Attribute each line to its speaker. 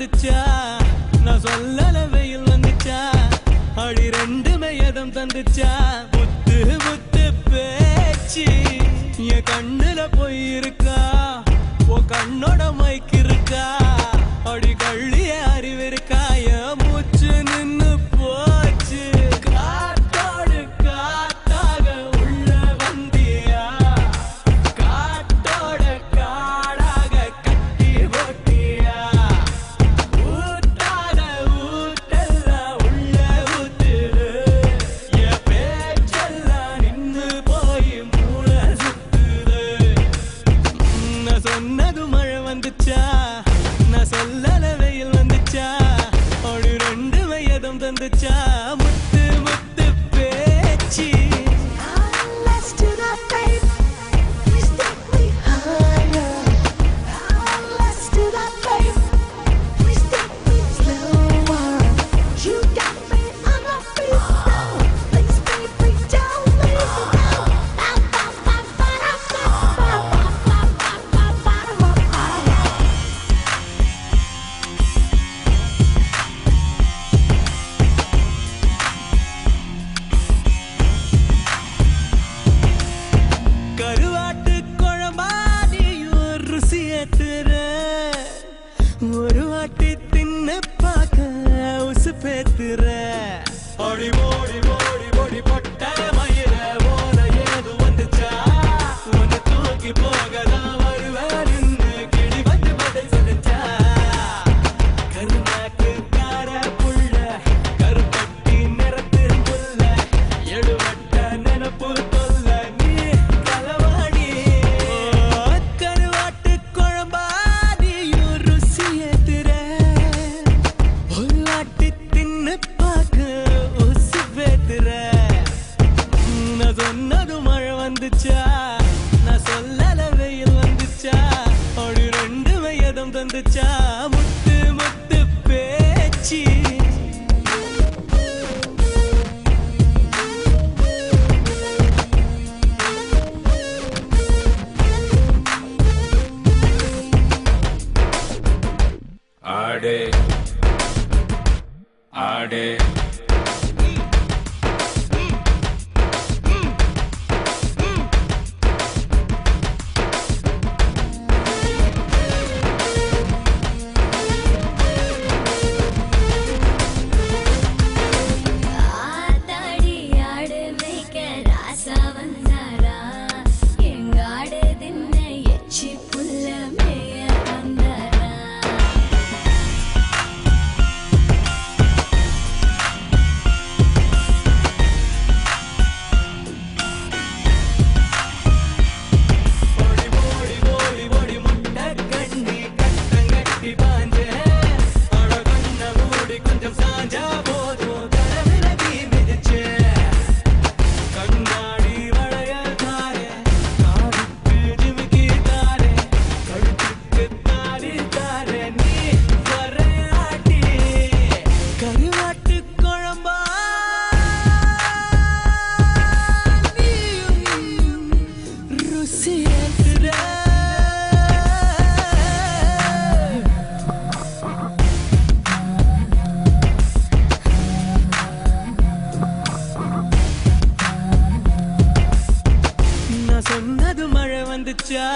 Speaker 1: வந்துச்சா நான் சொல்லல வெயில் வந்துச்சா அடி ரெண்டுமே எதம் தந்துச்சா முத்து முத்து பேச்சு என் கண்ணுல போய் இருக்கா உன் கண்ணோட மைக்கு இருக்கா அடி கள்ளிய அறிவு இருக்கா என் மூச்சு நின்னு போச்சு காத்தோடு காத்தாக உள்ள வந்தியா காத்தோட காடாக கட்டி போட்டியா ஊத்தாத ஊட்டெல்லாம் உள்ள ஊத்துது என் பேச்செல்லாம் நின்னு போய் மூளை சுத்துது நான் சொன்னது மழை வந்துச்சா நான் சொல்லல வெயில் வந்துச்சா ஒரு ரெண்டு வயதும் தந்துச்சா முத்து முத்து பேச்சு கருவாட்டு குழம்பாடியும் ருசி ஏத்துற ஒரு வாட்டி தின்னு பார்க்க உசு பேத்துற ஓடி ஓடி ஓடி ஓடி பட்ட மயிர ஓல ஏது வந்துச்சா வந்து தூக்கி போகதான் வருவேன் நின்று கிளி வந்து பதில் சொல்லிச்சா கருநாக்கு கார புள்ள கருப்பட்டி நிறத்து புள்ள எழுவட்ட நினப்பு தொல்ல நீ களவாடி கருவாட்டு குழம்பாடியும் ருசி ஏத்துற ஒரு வாட்டி தின்னு பார்க்க உசு பேத்துற நான் சொன்னது மழை வந்துச்சா நான் சொல்லல வெயில் வந்துச்சா ஒரு ரெண்டு வயதும் தந்துச்சா முத்து முத்து பேச்சு
Speaker 2: ஆடே ஆடே
Speaker 3: ஆத்தாடி ஆடு மேய்க்க ராசா வந்தாரா எங்க ஆடு தின்ன எச்சி புல்ல மேய வந்தாரா
Speaker 1: ஓடி ஓடி ஓடி ஓடி முட்டை கண்ணி கட்டங்கட்டி பாஞ்ச அட கண்ண மூடி கொஞ்சம் சாஞ்சா போதும் தரவில தீ மிதிச்ச கண்ணாடி வளைய தாரே காதுக்கு ஜிமிக்கி தாரே கழுத்துக்கு தாலி தாரே நீ வரையாட்டி கருவாட்டு குழம்பா ருசி ஏத்துற நான் சொன்னது மழை வந்துச்சா